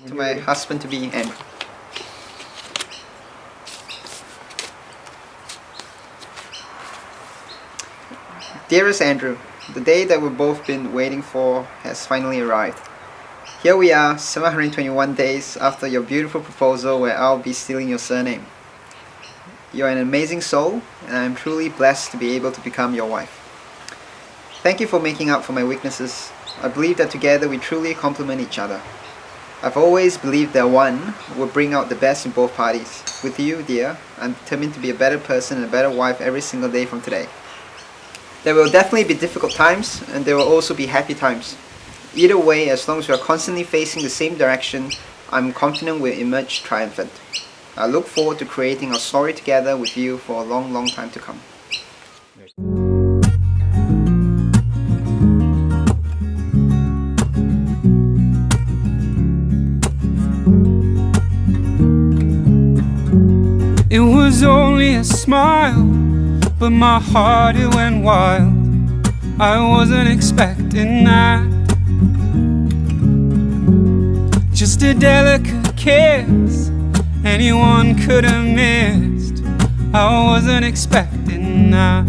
To my husband-to-be, Andrew. Dearest Andrew, the day that we've both been waiting for has finally arrived. Here we are, 721 days after your beautiful proposal where I'll be stealing your surname. You're an amazing soul, and I am truly blessed to be able to become your wife. Thank you for making up for my weaknesses. I believe that together we truly complement each other. I've always believed that one would bring out the best in both parties. With you, dear, I'm determined to be a better person and a better wife every single day from today. There will definitely be difficult times, and there will also be happy times. Either way, as long as we are constantly facing the same direction, I'm confident we'll emerge triumphant. I look forward to creating our story together with you for a long, long time to come. It was only a smile, but my heart it went wild. I wasn't expecting that. Just a delicate kiss, anyone could have missed. I wasn't expecting that.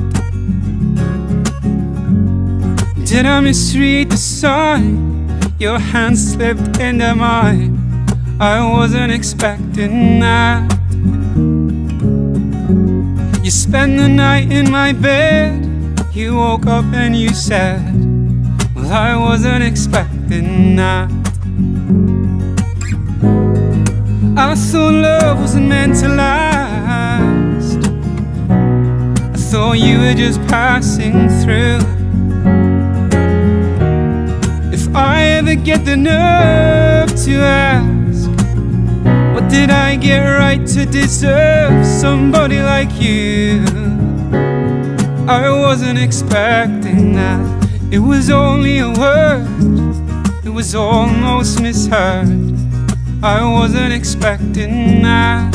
Did I misread the sign? Your hand slipped into mine. I wasn't expecting that. You spent the night in my bed. You woke up and you said, well, I wasn't expecting that. I thought love wasn't meant to last. I thought you were just passing through. If I ever get the nerve to ask, what did I get right to deserve somebody like you? I wasn't expecting that. It was only a word, it was almost misheard. I wasn't expecting that.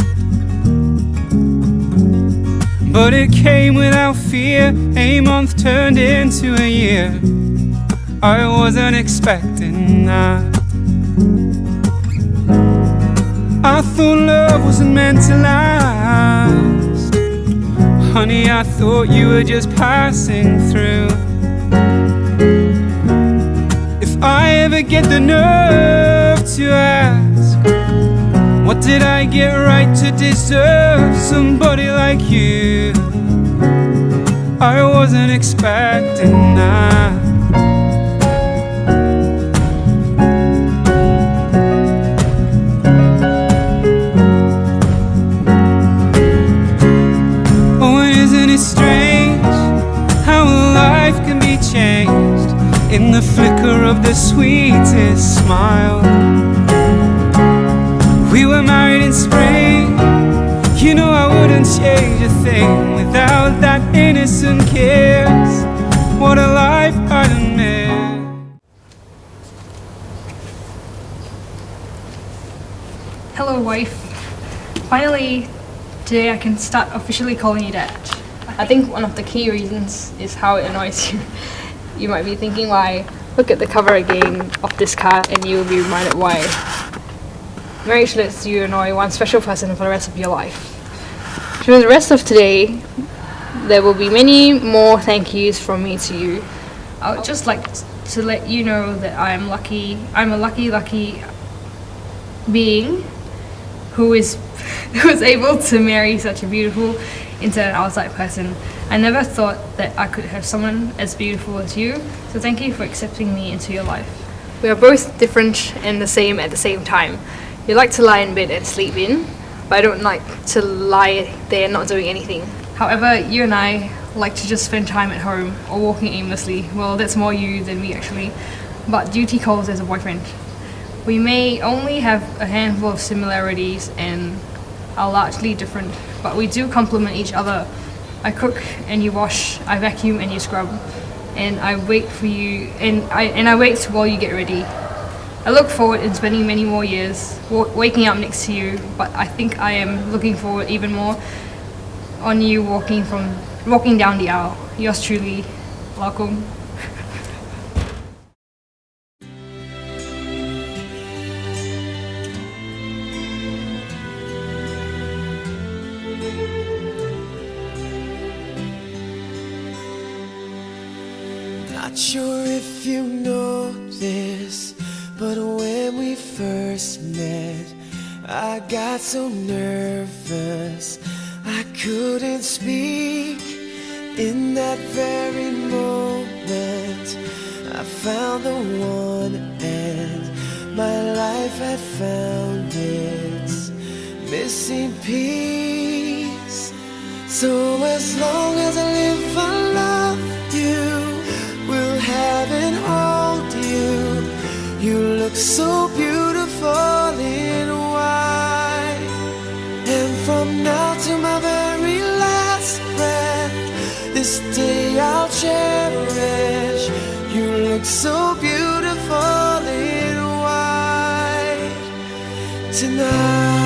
But it came without fear. A month turned into a year. I wasn't expecting that. I thought love wasn't meant to last. Honey, I thought you were just passing through. If I ever get the nerve to ask, what did I get right to deserve somebody like you? I wasn't expecting that. In the flicker of the sweetest smile. We were married in spring. You know I wouldn't change a thing without that innocent kiss. What a life I'd admit. Hello, wife. Finally, today I can start officially calling you dad. I think one of the key reasons is how it annoys you. You might be thinking why. Look at the cover again of this card and you will be reminded why. Marriage lets you annoy one special person for the rest of your life. Through the rest of today, there will be many more thank yous from me to you. I would just like to let you know that I'm a lucky being who is able to marry such a beautiful inside and outside person. I never thought that I could have someone as beautiful as you, so thank you for accepting me into your life. We are both different and the same at the same time. You like to lie in bed and sleep in, but I don't like to lie there not doing anything. However, you and I like to just spend time at home or walking aimlessly. Well, that's more you than me actually, but duty calls as a boyfriend. We may only have a handful of similarities and are largely different, but we do complement each other. I cook and you wash, I vacuum and you scrub, and I wait for you, and I wait while you get ready. I look forward in spending many more years waking up next to you, but I think I am looking forward even more on you walking down the aisle. Yours truly, Malcolm. Not sure if you know this, but when we first met, I got so nervous I couldn't speak. In that very moment, I found the one, and my life had found its missing piece. So as long as I live, I love you, will have and hold you. You look so beautiful in white, and from now to my very last breath, this day I'll cherish. You look so beautiful in white tonight.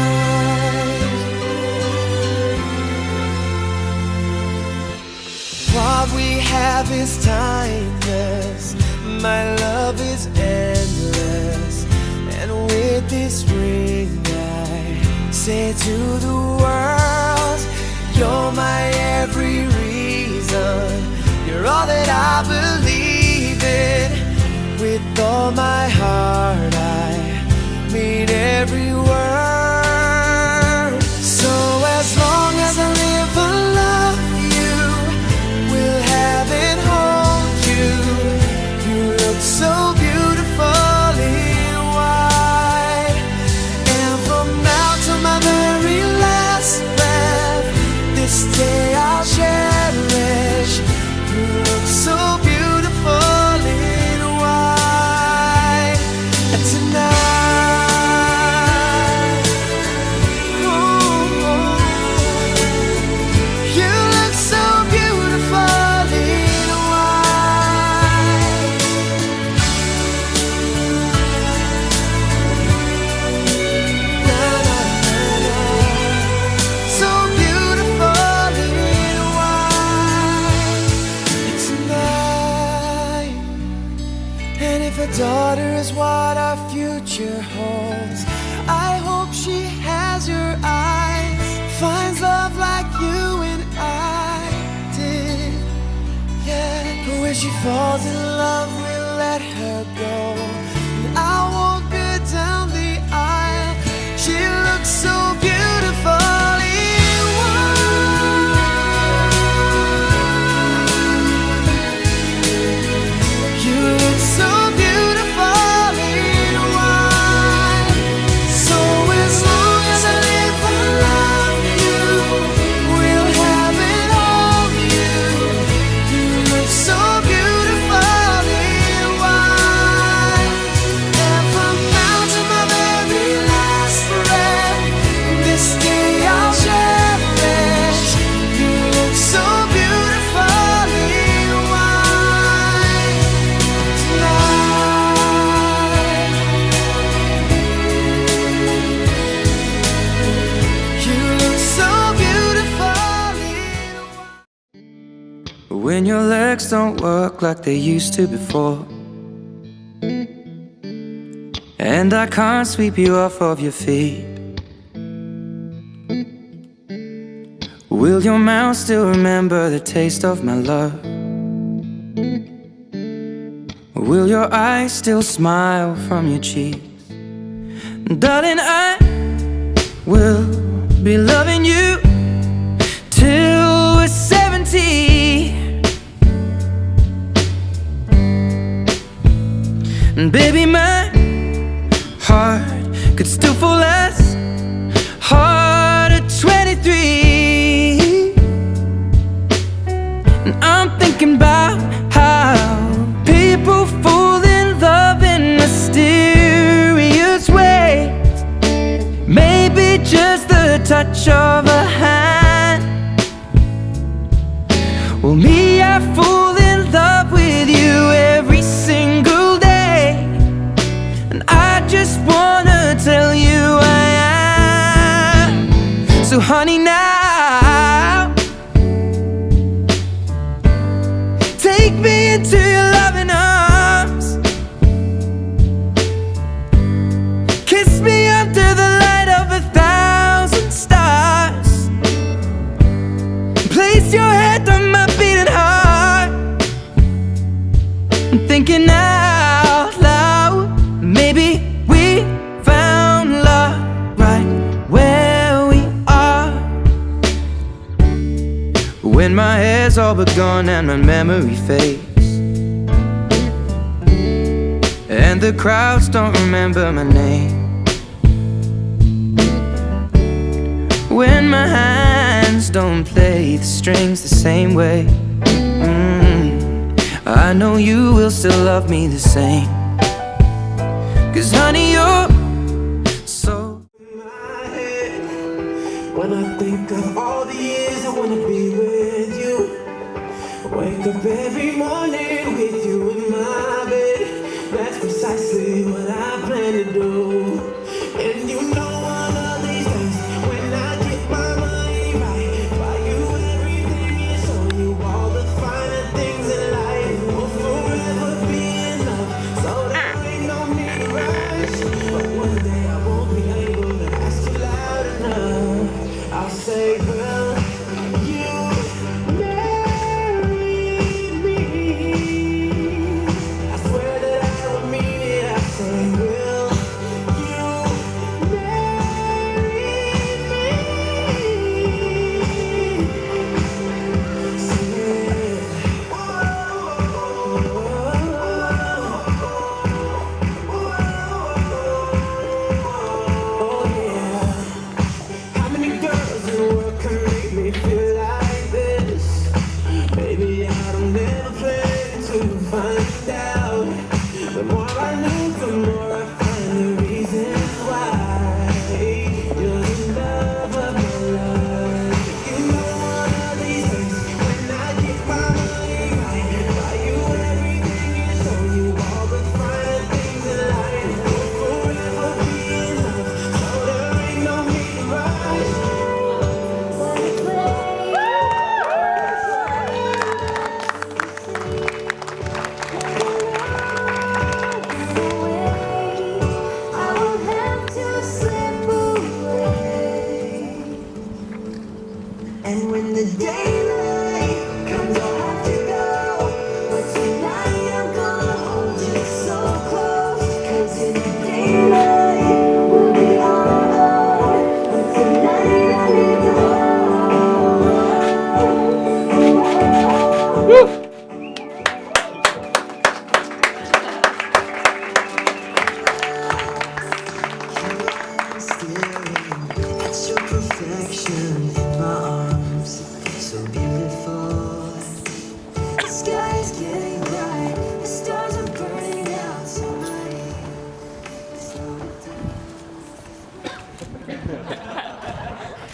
What we have is timeless, my love is endless, and with this ring I say to the world, you're my every reason, you're all that I believe in. With all my heart I mean every word. So as long as I live, I love you, will have and hold you. You look so beautiful in white, and from now to my very last breath, this day I'll cherish. You look so beautiful in white tonight. Ooh, you look so beautiful in white. Na, na, na, na. So beautiful in white tonight. And if a daughter is what our future holds, I hope she has your eyes, finds love like you and I did. Yeah, but when she falls in love, we'll let her go, and I'll walk her down the aisle. She looks so beautiful in white. You look so beautiful in white. So as long as I live, I love you, will have and hold you. You look so beautiful in white, and from now to my very last breath, this day I'll cherish. You look so beautiful in white tonight. You look so beautiful in white. When your legs don't work like they used to before, and I can't sweep you off of your feet, will your mouth still remember the taste of my love? Will your eyes still smile from your cheeks? Darling, I will be loving you till we're 70. And baby, my heart could still fall as hard at 23. And I'm thinking about how people fall in love in mysterious ways. Maybe just the touch of a hand. Well, me, I fall in love with you every single day, and I just wanna tell you I am. So honey, now take me into your loving arms, kiss me under the light of 1,000 stars, place your head on my beating heart, when my hair's all but gone and my memory fades, and the crowds don't remember my name, when my hands don't play the strings the same way. I know you will still love me the same, 'cause honey, you're so in my head. When I think of all the years I wanna be with you, wake up every morning with you in my bed. That's precisely what I plan to do. And you know one of these days, when I get my money right, buy you everything and show you all the finer things in life. We'll forever be in love, so there ain't no need to rush. But one day I won't be able to ask you loud enough. I'll say, will you marry me? I swear that I will mean it. I say, will you marry me? Say it. Oh yeah. How many girls in the world can make me feel like this? Baby, I don't ever plan to find out. The more I lose, the more I find the reasons why you're the love of my life. You know one of these days, when I get my money right, buy you everything and show you all the finer things in life. We'll forever be in love, so there ain't no need to rush. And when the daylight comes, I'll have to go. But tonight I'm gonna hold you so close. 'Cause in the daylight we'll be all alone. But tonight I need to hold. It's your perfection in my arms, so beautiful. The sky is getting bright, the stars are burning out tonight.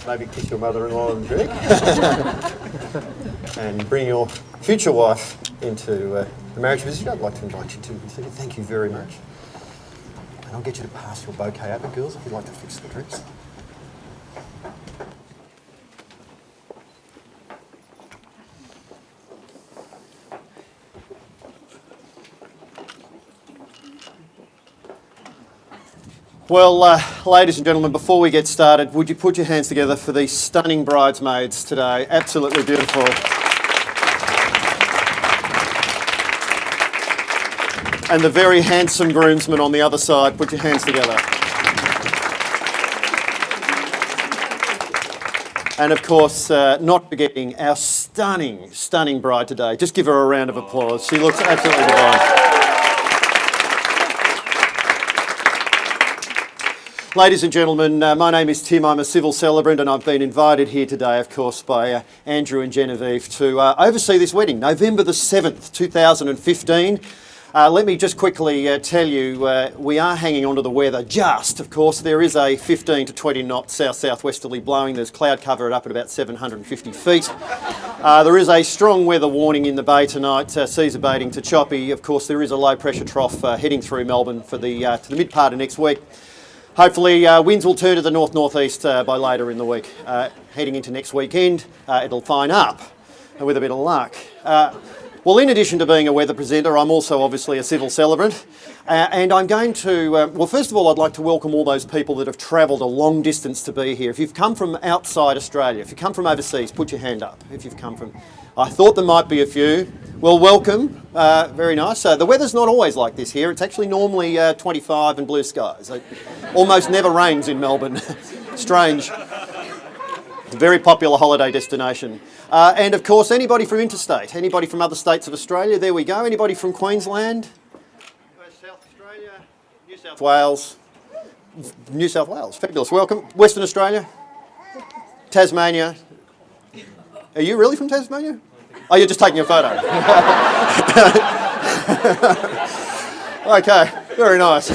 Maybe kiss your mother-in-law and drink. And bring your future wife into the marriage position. I'd like to invite you to consider. Thank you very much. And I'll get you to pass your bouquet out, girls, if you'd like to fix the drinks. Well, ladies and gentlemen, before we get started, would you put your hands together for these stunning bridesmaids today? Absolutely beautiful. And the very handsome groomsmen on the other side, put your hands together. And of course, not forgetting our stunning, stunning bride today. Just give her a round of applause. She looks absolutely divine. Ladies and gentlemen, my name is Tim. I'm a civil celebrant and I've been invited here today, of course, by Andrew and Genevieve to oversee this wedding, November the 7th, 2015. Let me just quickly tell you, we are hanging on to the weather just, of course. There is a 15 to 20 knot south-southwesterly blowing. There's cloud cover up at about 750 feet. There is a strong weather warning in the bay tonight, seas abating to choppy. Of course, there is a low pressure trough heading through Melbourne for the to the mid part of next week. Hopefully winds will turn to the north-northeast by later in the week. Heading into next weekend, it'll fine up with a bit of luck. Well, in addition to being a weather presenter, I'm also obviously a civil celebrant. And I'm going to, well, first of all, I'd like to welcome all those people that have travelled a long distance to be here. If you've come from outside Australia, if you come from overseas, put your hand up. If you've come from, I thought there might be a few. Well, welcome. Very nice. The weather's not always like this here. It's actually normally 25 and blue skies. It almost never rains in Melbourne. Strange. Very popular holiday destination. And of course, anybody from interstate, anybody from other states of Australia, there we go. Anybody from Queensland? South Australia, New South Wales. New South Wales, fabulous. Welcome. Western Australia, Tasmania. Are you really from Tasmania? Oh, you're just taking a photo. Okay, very nice.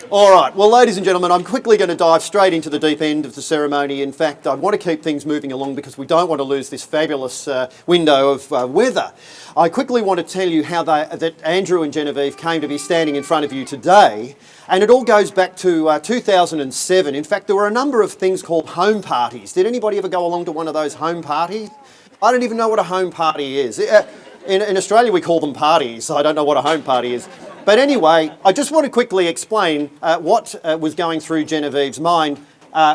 All right, well, ladies and gentlemen, I'm quickly going to dive straight into the deep end of the ceremony. In fact, I want to keep things moving along because we don't want to lose this fabulous window of weather. I quickly want to tell you how that Andrew and Genevieve came to be standing in front of you today, and it all goes back to 2007. In fact, there were a number of things called home parties. Did anybody ever go along to one of those home parties? I don't even know what a home party is. In Australia, we call them parties, so I don't know what a home party is. But anyway, I just want to quickly explain what was going through Genevieve's mind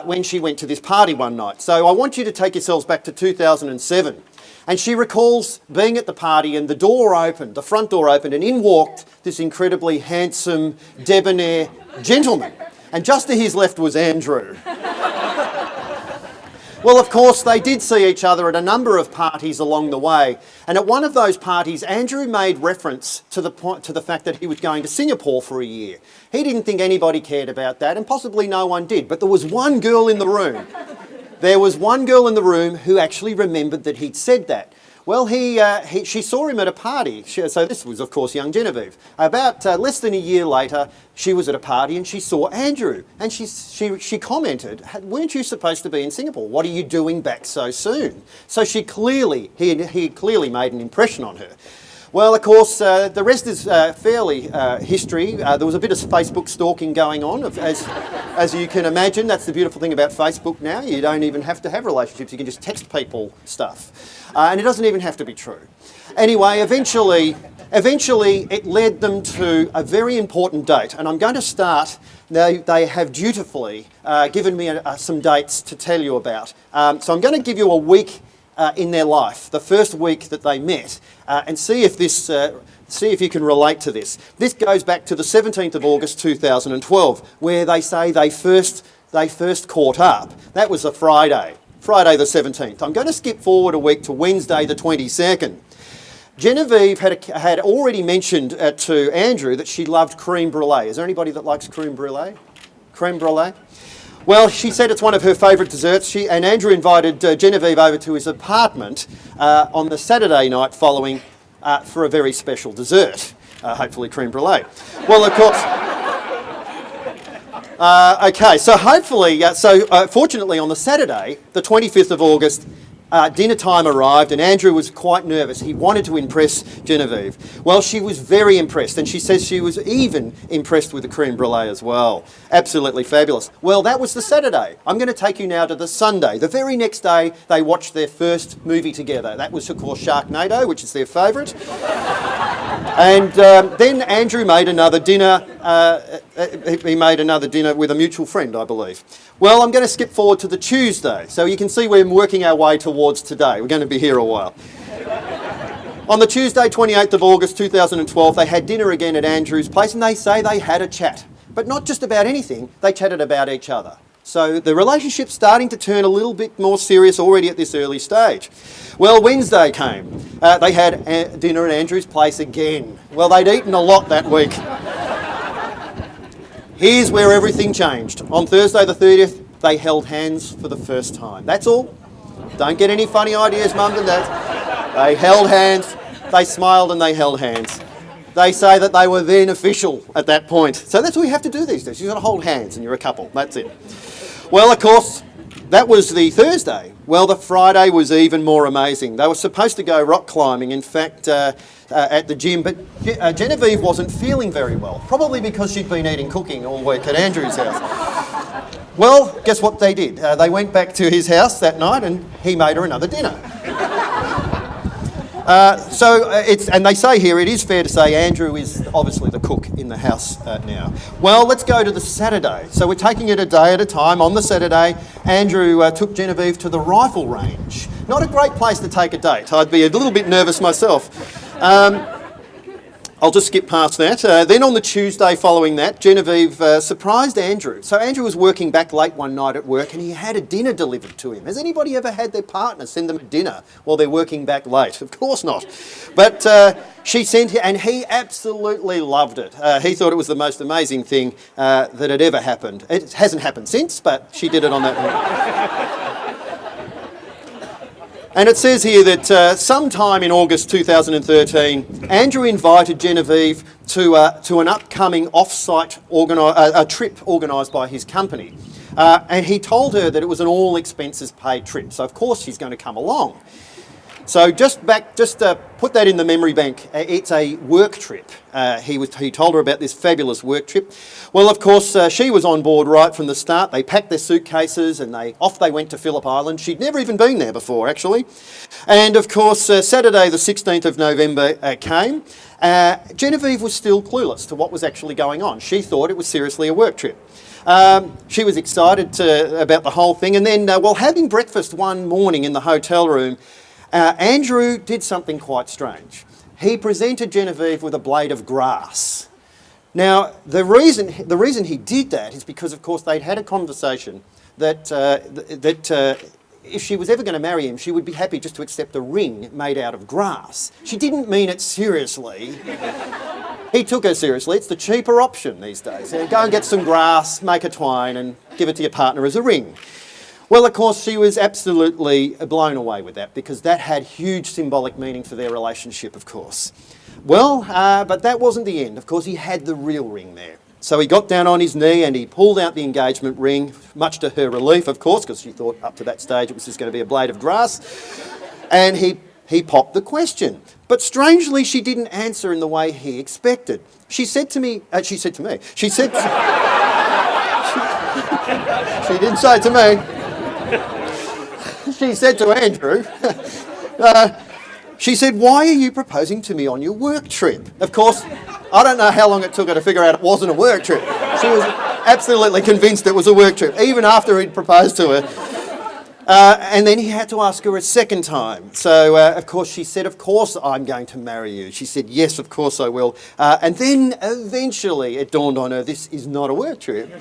when she went to this party one night. So I want you to take yourselves back to 2007. And she recalls being at the party and the door opened, the front door opened, and in walked this incredibly handsome, debonair gentleman. And just to his left was Andrew. Well, of course, they did see each other at a number of parties along the way. And at one of those parties, Andrew made reference to the fact that he was going to Singapore for a year. He didn't think anybody cared about that, and possibly no one did. But there was one girl in the room. There was one girl in the room who actually remembered that he'd said that. Well, she saw him at a party. So this was, of course, young Genevieve. About less than a year later, she was at a party and she saw Andrew. And she commented, "Weren't you supposed to be in Singapore? What are you doing back so soon?" So he clearly made an impression on her. Well, of course, the rest is fairly history. There was a bit of Facebook stalking going on, as you can imagine. That's the beautiful thing about Facebook now. You don't even have to have relationships. You can just text people stuff. And it doesn't even have to be true. Anyway, eventually it led them to a very important date. And I'm going to start, they have dutifully given me some dates to tell you about. So I'm going to give you a week in their life, the first week that they met, and see if you can relate to this. This goes back to the 17th of August 2012, where they say they first caught up. That was a Friday the 17th. I'm going to skip forward a week to Wednesday the 22nd. Genevieve had already mentioned to Andrew that she loved creme brulee. Is there anybody that likes creme brulee? Creme brulee? Well, she said it's one of her favourite desserts. And Andrew invited Genevieve over to his apartment on the Saturday night following for a very special dessert, hopefully creme brulee. Well, of course. Okay, so fortunately on the Saturday, the 25th of August, dinner time arrived and Andrew was quite nervous. He wanted to impress Genevieve. Well, she was very impressed, and she says she was even impressed with the creme brulee as well. Absolutely fabulous. Well, that was the Saturday. I'm going to take you now to the Sunday. The very next day, they watched their first movie together. That was, of course, Sharknado, which is their favourite. And then Andrew made another dinner. He made another dinner with a mutual friend, I believe. Well, I'm going to skip forward to the Tuesday. So you can see we're working our way towards today. We're going to be here a while. On the Tuesday, 28th of August 2012, they had dinner again at Andrew's place, and they say they had a chat. But not just about anything, they chatted about each other. So the relationship's starting to turn a little bit more serious already at this early stage. Well, Wednesday came. They had dinner at Andrew's place again. Well, they'd eaten a lot that week. Here's where everything changed. On Thursday the 30th, they held hands for the first time. That's all. Don't get any funny ideas, mums and dads. They held hands, they smiled and they held hands. They say that they were then official at that point. So that's all you have to do these days. You've got to hold hands and you're a couple. That's it. Well, of course, that was the Thursday. Well, the Friday was even more amazing. They were supposed to go rock climbing, in fact, at the gym, but Genevieve wasn't feeling very well, probably because she'd been eating cooking all week at Andrew's house. Well, guess what they did? They went back to his house that night and he made her another dinner. And they say here, it is fair to say Andrew is obviously the cook in the house now. Well, let's go to the Saturday. So we're taking it a day at a time. On the Saturday, Andrew took Genevieve to the rifle range. Not a great place to take a date. I'd be a little bit nervous myself. I'll just skip past that. Then on the Tuesday following that, Genevieve surprised Andrew. So Andrew was working back late one night at work and he had a dinner delivered to him. Has anybody ever had their partner send them a dinner while they're working back late? Of course not. But she sent it and he absolutely loved it. He thought it was the most amazing thing that had ever happened. It hasn't happened since, but she did it on that night. And it says here that sometime in August 2013, Andrew invited Genevieve to an upcoming off-site trip organised by his company. And he told her that it was an all expenses paid trip. So of course she's going to come along. So just put that in the memory bank. It's a work trip. He told her about this fabulous work trip. Well, of course, she was on board right from the start. They packed their suitcases and off they went to Phillip Island. She'd never even been there before, actually. And of course, Saturday the 16th of November came. Genevieve was still clueless to what was actually going on. She thought it was seriously a work trip. She was excited about the whole thing. And then, while having breakfast one morning in the hotel room, Andrew did something quite strange. He presented Genevieve with a blade of grass. Now, the reason he did that is because, of course, they'd had a conversation that if she was ever going to marry him, she would be happy just to accept a ring made out of grass. She didn't mean it seriously. He took her seriously. It's the cheaper option these days. Go and get some grass, make a twine, and give it to your partner as a ring. Well, of course, she was absolutely blown away with that because that had huge symbolic meaning for their relationship, of course. Well, but that wasn't the end. Of course, he had the real ring there. So he got down on his knee and he pulled out the engagement ring, much to her relief, of course, because she thought up to that stage it was just going to be a blade of grass. And he popped the question. But strangely, she didn't answer in the way he expected. She said to me, she didn't say to me. She said to Andrew, she said, "Why are you proposing to me on your work trip?" Of course, I don't know how long it took her to figure out it wasn't a work trip. She was absolutely convinced it was a work trip, even after he'd proposed to her. And then he had to ask her a second time. So, of course, she said, "Of course I'm going to marry you." She said, "Yes, of course I will." And then eventually it dawned on her, this is not a work trip.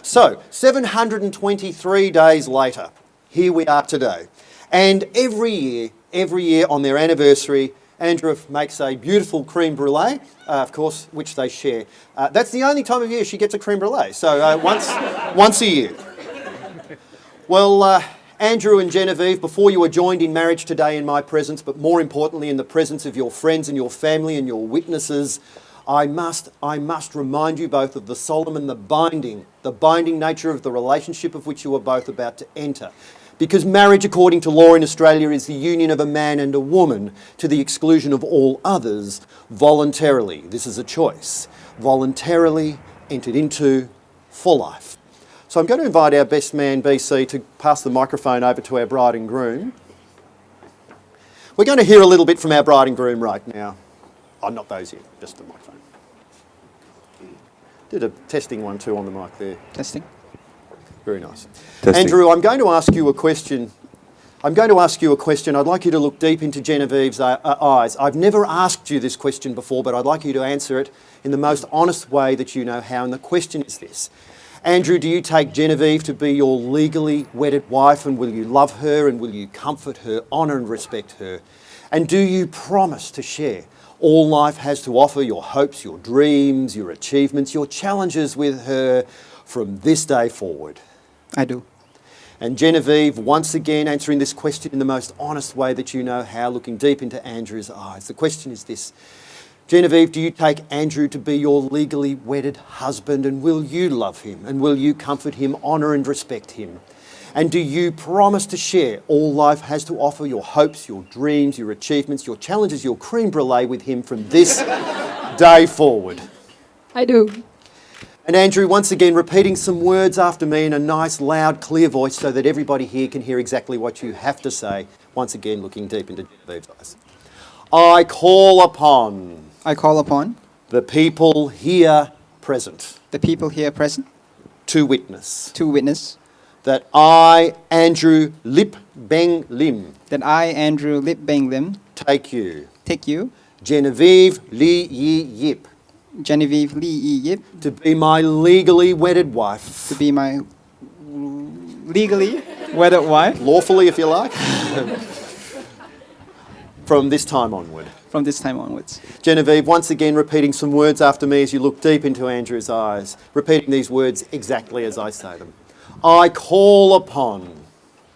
So, 723 days later, here we are today. And every year on their anniversary, Andrew makes a beautiful creme brulee, of course, which they share. That's the only time of year she gets a creme brulee, so once a year. Well, Andrew and Genevieve, before you are joined in marriage today in my presence, but more importantly in the presence of your friends and your family and your witnesses, I must remind you both of the solemn and the binding nature of the relationship of which you are both about to enter. Because marriage, according to law in Australia, is the union of a man and a woman to the exclusion of all others, voluntarily. This is a choice. Voluntarily entered into for life. So I'm going to invite our best man, BC, to pass the microphone over to our bride and groom. We're going to hear a little bit from our bride and groom right now. Oh, not those here, just the microphone. Did a testing 1, 2 on the mic there. Testing. Very nice. Testing. Andrew, I'm going to ask you a question. I'd like you to look deep into Genevieve's eyes. I've never asked you this question before, but I'd like you to answer it in the most honest way that you know how. And the question is this. Andrew, do you take Genevieve to be your legally wedded wife, and will you love her and will you comfort her, honour and respect her? And do you promise to share all life has to offer, your hopes, your dreams, your achievements, your challenges with her from this day forward? I do. And Genevieve, once again, answering this question in the most honest way that you know how, looking deep into Andrew's eyes. The question is this. Genevieve, do you take Andrew to be your legally wedded husband, and will you love him and will you comfort him, honour and respect him? And do you promise to share all life has to offer, your hopes, your dreams, your achievements, your challenges, your creme brulee with him from this day forward? I do. And Andrew, once again, repeating some words after me in a nice, loud, clear voice so that everybody here can hear exactly what you have to say. Once again, looking deep into Genevieve's eyes. I call upon the people here present to witness that I, Andrew Lip Beng Lim, Lip Beng Lim, take you, Genevieve Lee Yi Yip, Genevieve Lee Yi Yip, to be my legally wedded wife. to be my legally wedded wife Lawfully, if you like. From this time onward. from this time onwards. Genevieve, once again repeating some words after me as you look deep into Andrew's eyes, repeating these words exactly as I say them. I call upon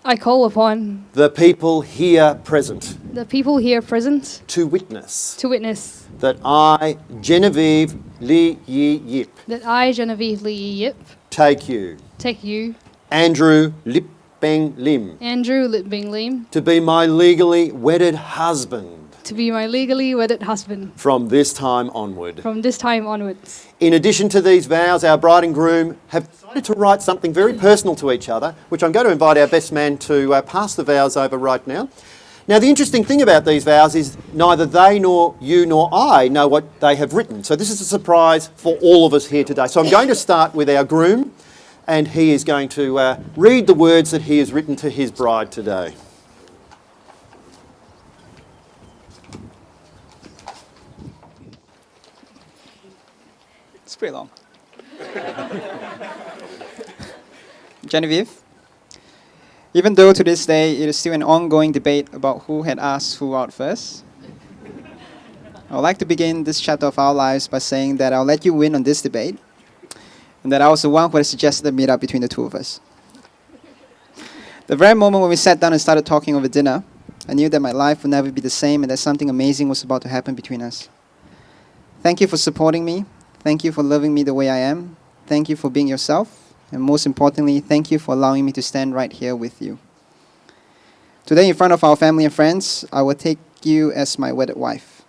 I call upon the people here present the people here present to witness to witness that I, Genevieve Lee Yi Yip, that I, Genevieve Lee Yip, take you, take you, Andrew Lip Beng Lim, Andrew Lip Bing Lim, to be my legally wedded husband to be my legally wedded husband from this time onward. from this time onwards. In addition to these vows, our bride and groom have decided to write something very personal to each other, which I'm going to invite our best man to pass the vows over right now. Now, the interesting thing about these vows is neither they nor you nor I know what they have written. So this is a surprise for all of us here today. So I'm going to start with our groom, and he is going to read the words that he has written to his bride today. It's pretty long. Genevieve, even though to this day it is still an ongoing debate about who had asked who out first, I would like to begin this chapter of our lives by saying that I'll let you win on this debate, and that I was the one who had suggested the meetup between the two of us. The very moment when we sat down and started talking over dinner, I knew that my life would never be the same and that something amazing was about to happen between us. Thank you for supporting me. Thank you for loving me the way I am. Thank you for being yourself. And most importantly, thank you for allowing me to stand right here with you. Today, in front of our family and friends, I will take you as my wedded wife.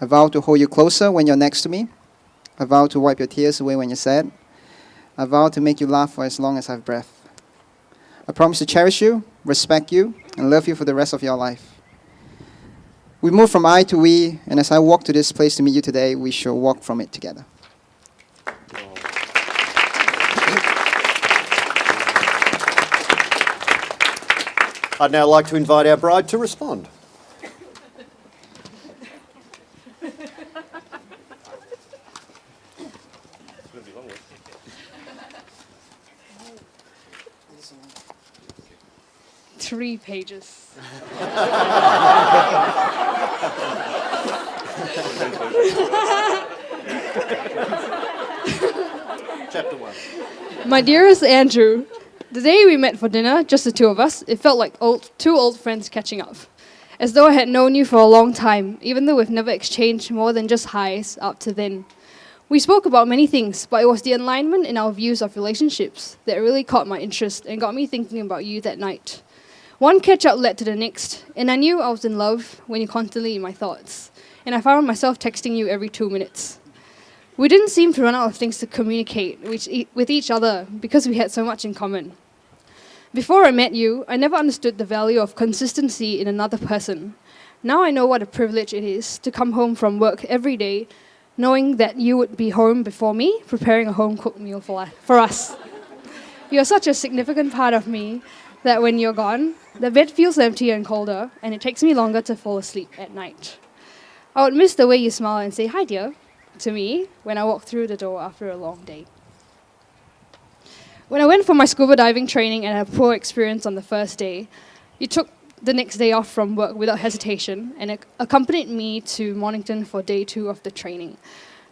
I vow to hold you closer when you're next to me. I vow to wipe your tears away when you're sad. I vow to make you laugh for as long as I have breath. I promise to cherish you, respect you, and love you for the rest of your life. We move from I to we, and as I walk to this place to meet you today, we shall walk from it together. I'd now like to invite our bride to respond. Three pages. Chapter 1. My dearest Andrew, the day we met for dinner, just the two of us, it felt like two old friends catching up. As though I had known you for a long time, even though we've never exchanged more than just highs up to then. We spoke about many things, but it was the alignment in our views of relationships that really caught my interest and got me thinking about you that night. One catch-up led to the next, and I knew I was in love when you're constantly in my thoughts, and I found myself texting you every 2 minutes. We didn't seem to run out of things to communicate with each other because we had so much in common. Before I met you, I never understood the value of consistency in another person. Now I know what a privilege it is to come home from work every day knowing that you would be home before me, preparing a home-cooked meal for us. You're such a significant part of me that when you're gone, the bed feels emptier and colder, and it takes me longer to fall asleep at night. I would miss the way you smile and say, "Hi, dear," to me when I walk through the door after a long day. When I went for my scuba diving training and had a poor experience on the first day, you took the next day off from work without hesitation and accompanied me to Mornington for day 2 of the training.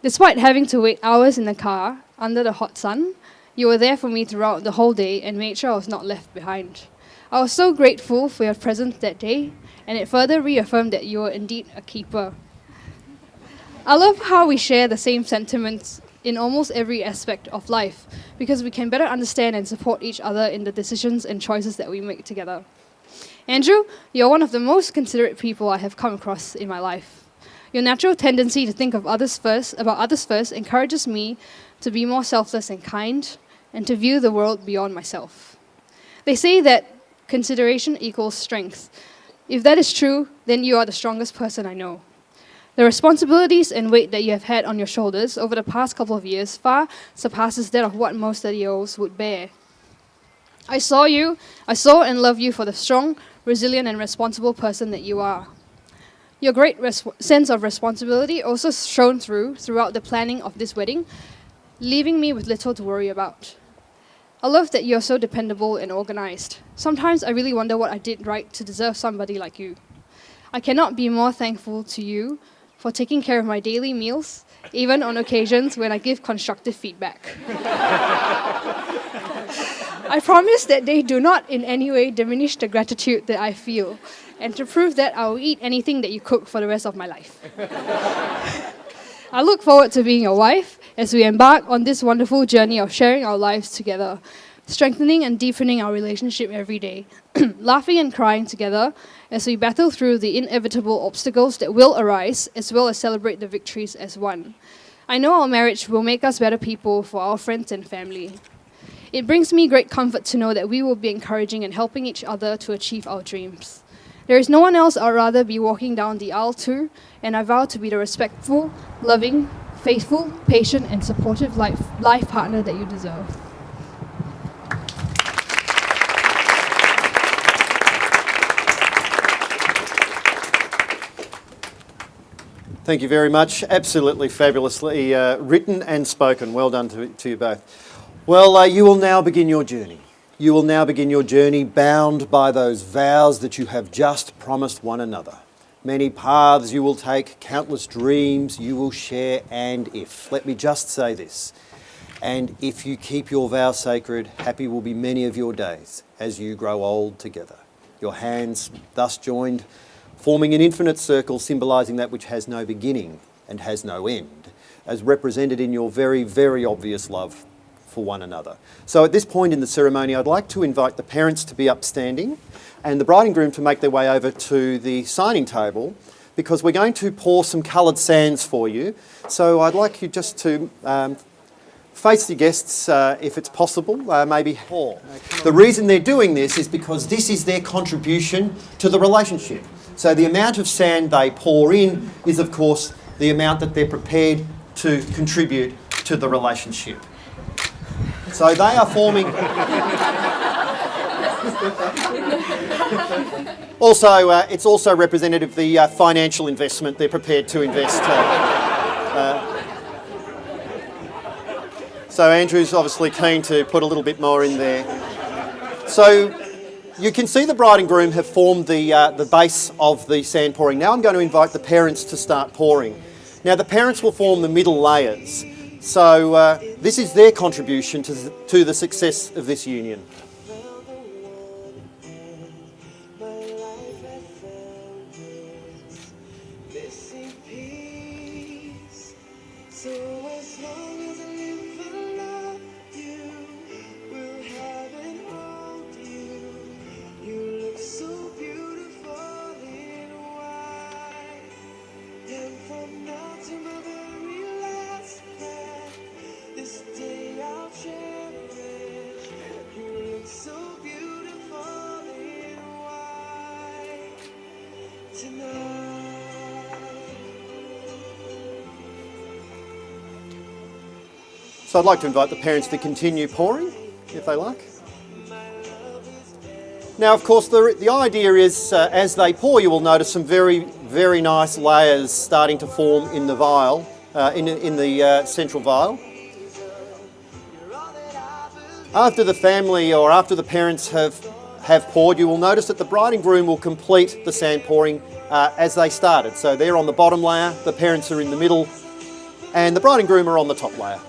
Despite having to wait hours in the car under the hot sun, you were there for me throughout the whole day and made sure I was not left behind. I was so grateful for your presence that day, and it further reaffirmed that you were indeed a keeper. I love how we share the same sentiments in almost every aspect of life, because we can better understand and support each other in the decisions and choices that we make together. Andrew, you're one of the most considerate people I have come across in my life. Your natural tendency to think of others first encourages me to be more selfless and kind, and to view the world beyond myself. They say that consideration equals strength. If that is true, then you are the strongest person I know. The responsibilities and weight that you have had on your shoulders over the past couple of years far surpasses that of what most 30-year-olds would bear. I saw and love you for the strong, resilient, and responsible person that you are. Your great sense of responsibility also shone throughout the planning of this wedding, leaving me with little to worry about. I love that you're so dependable and organized. Sometimes I really wonder what I did right to deserve somebody like you. I cannot be more thankful to you for taking care of my daily meals, even on occasions when I give constructive feedback. I promise that they do not in any way diminish the gratitude that I feel, and to prove that I will eat anything that you cook for the rest of my life. I look forward to being your wife as we embark on this wonderful journey of sharing our lives together, strengthening and deepening our relationship every day, laughing and crying together as we battle through the inevitable obstacles that will arise, as well as celebrate the victories as one. I know our marriage will make us better people for our friends and family. It brings me great comfort to know that we will be encouraging and helping each other to achieve our dreams. There is no one else I'd rather be walking down the aisle to, and I vow to be the respectful, loving, faithful, patient, and supportive life partner that you deserve. Thank you very much. Absolutely fabulously written and spoken. Well done to you both. Well, you will now begin your journey. You will now begin your journey bound by those vows that you have just promised one another. Many paths you will take, countless dreams you will share, and let me just say this, and if you keep your vow sacred, happy will be many of your days as you grow old together. Your hands thus joined, forming an infinite circle symbolising that which has no beginning and has no end, as represented in your very, very obvious love for one another. So at this point in the ceremony, I'd like to invite the parents to be upstanding and the bride and groom to make their way over to the signing table, because we're going to pour some coloured sands for you. So I'd like you just to face the guests if it's possible, maybe pour. The reason they're doing this is because this is their contribution to the relationship. So the amount of sand they pour in is, of course, the amount that they're prepared to contribute to the relationship. So they are forming... Also, it's also representative of the financial investment they're prepared to invest. So Andrew's obviously keen to put a little bit more in there. So you can see the bride and groom have formed the base of the sand pouring. Now I'm going to invite the parents to start pouring. Now the parents will form the middle layers. So this is their contribution to the success of this union. So I'd like to invite the parents to continue pouring, if they like. Now, of course, the idea is as they pour, you will notice some very, very nice layers starting to form in the vial, in the central vial. After the family or after the parents have poured, you will notice that the bride and groom will complete the sand pouring as they started. So they're on the bottom layer, the parents are in the middle, and the bride and groom are on the top layer.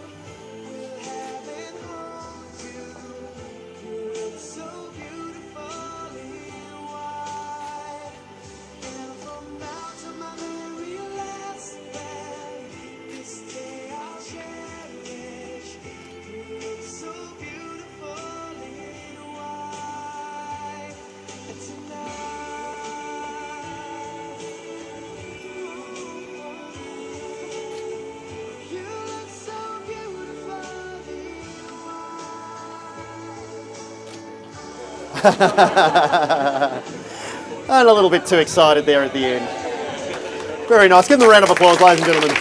And a little bit too excited there at the end. Very nice. Give them a round of applause, ladies and gentlemen.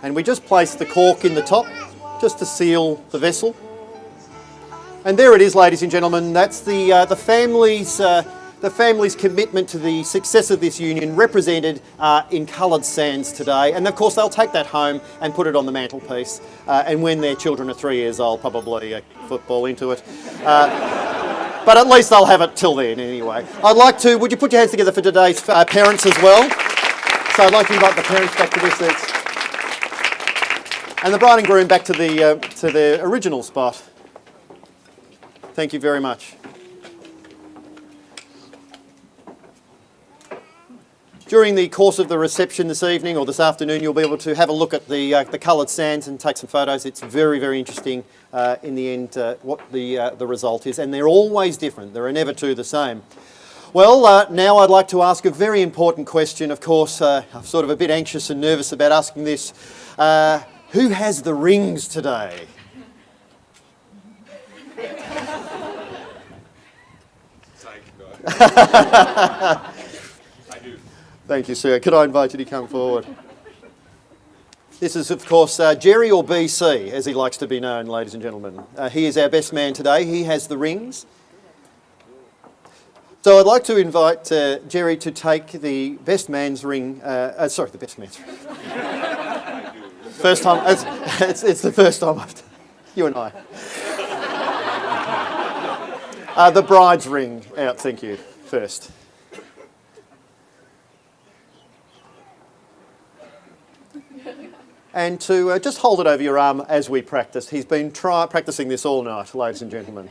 And we just place the cork in the top, just to seal the vessel. And there it is, ladies and gentlemen. That's the family's commitment to the success of this union, represented in coloured sands today. And of course, they'll take that home and put it on the mantelpiece. And when their children are 3 years old, probably kick football into it. But at least they'll have it till then anyway. Would you put your hands together for today's parents as well? So I'd like to invite the parents back to their seats. And the bride and groom back to their original spot. Thank you very much. During the course of the reception this evening or this afternoon, you'll be able to have a look at the coloured sands and take some photos. It's very, very interesting in the end what the result is. And they're always different. There are never two the same. Well, now I'd like to ask a very important question. Of course, I'm sort of a bit anxious and nervous about asking this. Who has the rings today? Thank you, sir. Could I invite you to come forward? This is, of course, Jerry, or BC, as he likes to be known, ladies and gentlemen. He is our best man today. He has the rings. So I'd like to invite Jerry to take the best man's ring. The best man's ring. First time. It's the first time I've done. You and I. The bride's ring out. Thank you. First. And to just hold it over your arm as we practice. He's been practicing this all night, ladies and gentlemen.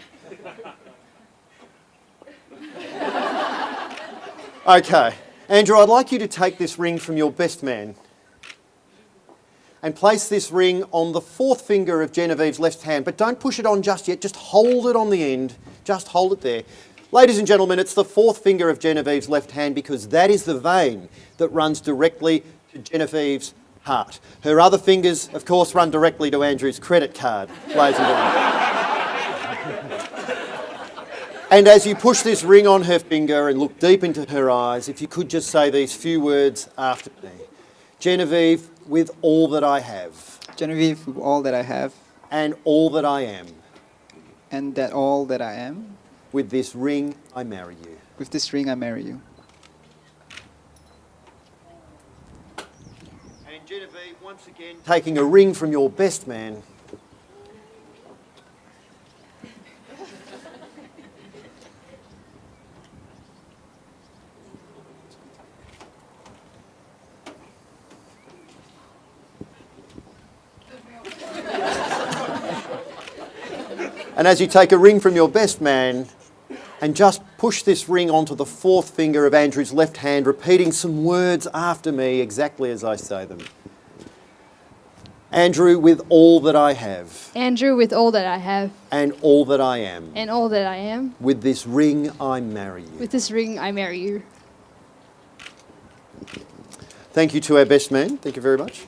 Okay. Andrew, I'd like you to take this ring from your best man and place this ring on the fourth finger of Genevieve's left hand, but don't push it on just yet. Just hold it on the end. Just hold it there. Ladies and gentlemen, it's the fourth finger of Genevieve's left hand because that is the vein that runs directly to Genevieve's heart. Her other fingers, of course, run directly to Andrew's credit card, ladies and gentlemen. And as you push this ring on her finger and look deep into her eyes, if you could just say these few words after me. Genevieve, with all that I have. Genevieve, with all that I have. And all that I am. And that all that I am. With this ring, I marry you. With this ring, I marry you. And Genevieve, once again, taking a ring from your best man. And as you take a ring from your best man and just push this ring onto the fourth finger of Andrew's left hand, repeating some words after me exactly as I say them. Andrew, with all that I have. Andrew, with all that I have. And all that I am. And all that I am. With this ring, I marry you. With this ring, I marry you. Thank you to our best man. Thank you very much.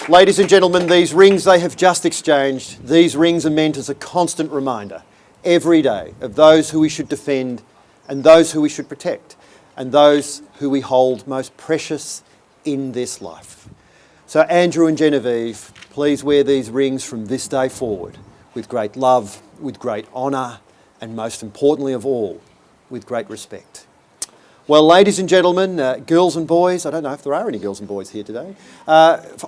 Ladies and gentlemen, these rings they have just exchanged, these rings are meant as a constant reminder every day of those who we should defend and those who we should protect and those who we hold most precious in this life. So Andrew and Genevieve, please wear these rings from this day forward with great love, with great honour and most importantly of all, with great respect. Well, ladies and gentlemen, girls and boys, I don't know if there are any girls and boys here today,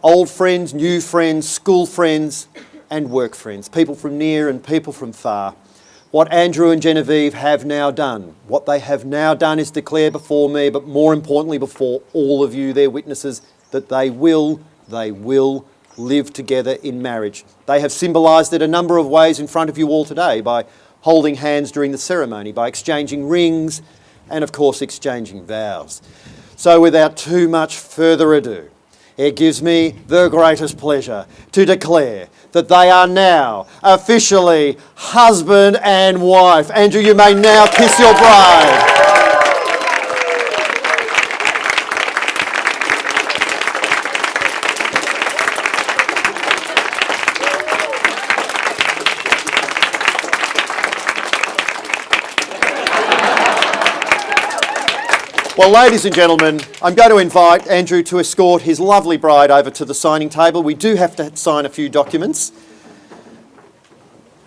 old friends, new friends, school friends and work friends, people from near and people from far. What Andrew and Genevieve have now done, what they have now done is declare before me, but more importantly before all of you, their witnesses, that they will live together in marriage. They have symbolised it a number of ways in front of you all today by holding hands during the ceremony, by exchanging rings, and of course exchanging vows. So without too much further ado, it gives me the greatest pleasure to declare that they are now officially husband and wife. Andrew, you may now kiss your bride. Well, ladies and gentlemen, I'm going to invite Andrew to escort his lovely bride over to the signing table. We do have to sign a few documents.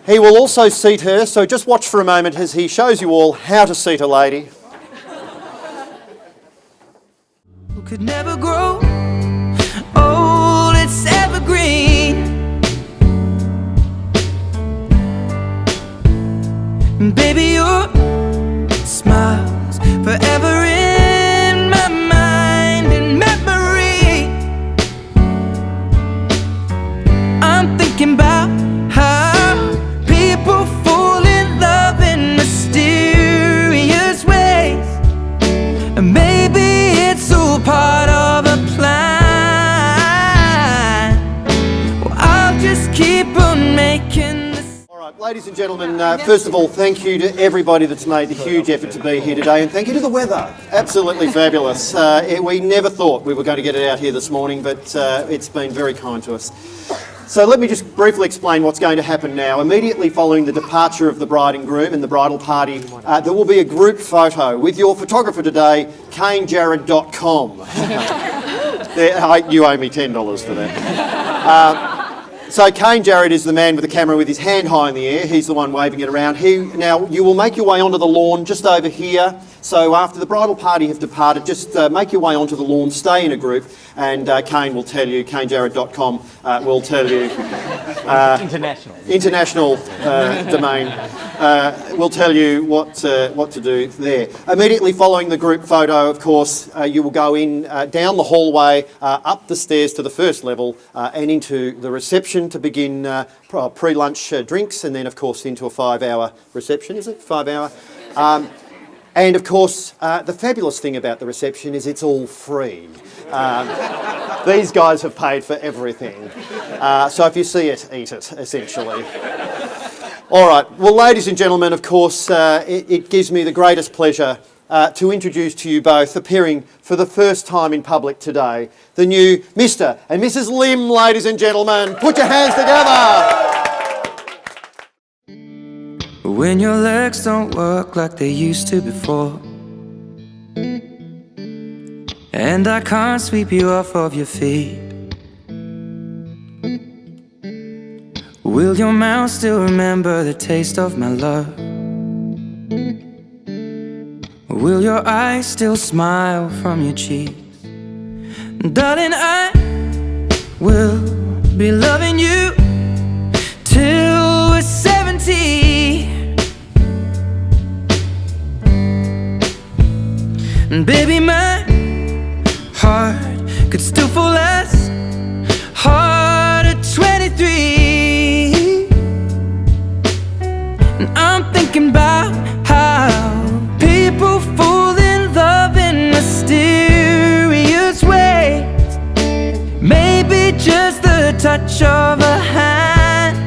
He will also seat her, so just watch for a moment as he shows you all how to seat a lady. Who could never grow old, it's evergreen. And baby, your smile's forever in my mind and memory. I'm thinking about how people fall in love in mysterious ways, and maybe it's all part of a plan. Well, I'll just keep on making this. All right, ladies and gentlemen, first of all, thank you to everybody that's made the huge effort to be here today, and thank you to the weather. Absolutely fabulous. We never thought we were going to get it out here this morning, but it's been very kind to us. So let me just briefly explain what's going to happen now. Immediately following the departure of the bride and groom and the bridal party, there will be a group photo with your photographer today, KaneJarrett.com. You owe me $10 for that. So Kane Jarrett is the man with the camera with his hand high in the air. He's the one waving it around. Now, you will make your way onto the lawn just over here. So after the bridal party have departed, just make your way onto the lawn, stay in a group, and Kane will tell you, KaneJarrett.com will tell you... International domain. Will tell you what to do there. Immediately following the group photo, of course, you will go in down the hallway, up the stairs to the first level, and into the reception to begin pre-lunch drinks, and then, of course, into a 5-hour reception. Is it 5 hour? And of course, the fabulous thing about the reception is it's all free. These guys have paid for everything. So if you see it, eat it, essentially. All right, well, ladies and gentlemen, of course, it gives me the greatest pleasure to introduce to you both, appearing for the first time in public today, the new Mr. and Mrs. Lim, ladies and gentlemen. Put your hands together. When your legs don't work like they used to before, and I can't sweep you off of your feet, will your mouth still remember the taste of my love? Will your eyes still smile from your cheeks? Darling, I will be loving you till we're 70. And baby, my heart could still fall as hard at 23. And I'm thinking about how people fall in love in mysterious ways. Maybe just the touch of a hand.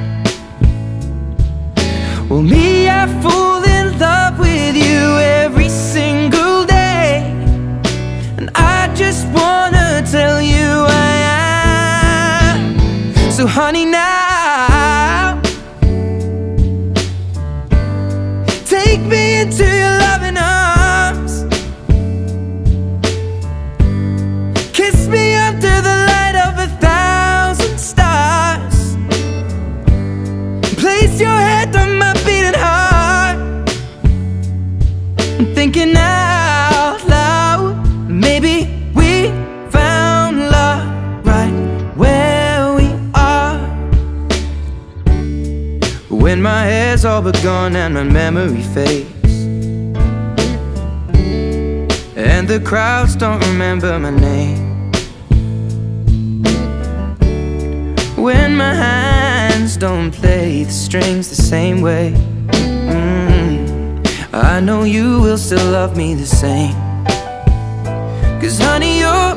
Well, me, I fall in love with you every single day. I just wanna tell you I am. So honey, now take me into your loving arms. Kiss me under the light of 1,000 stars. Place your head on my beating heart. I'm thinking out loud, maybe we found love right where we are. When my hair's all but gone and my memory fades, and the crowds don't remember my name, when my hands don't play the strings the same way, I know you will still love me the same. 'Cause honey, your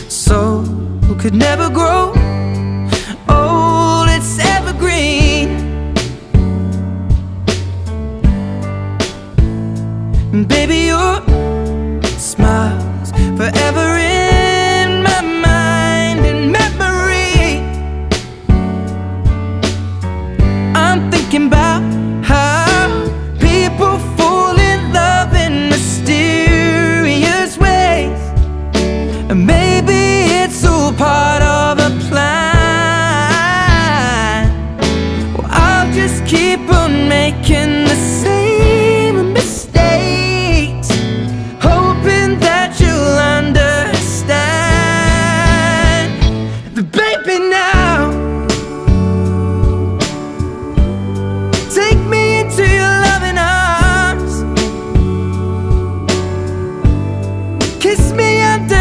soul could never grow old, it's evergreen. And baby, your smile's forever in my mind and memory. I'm thinking about how people fall in love in mysterious Kiss me under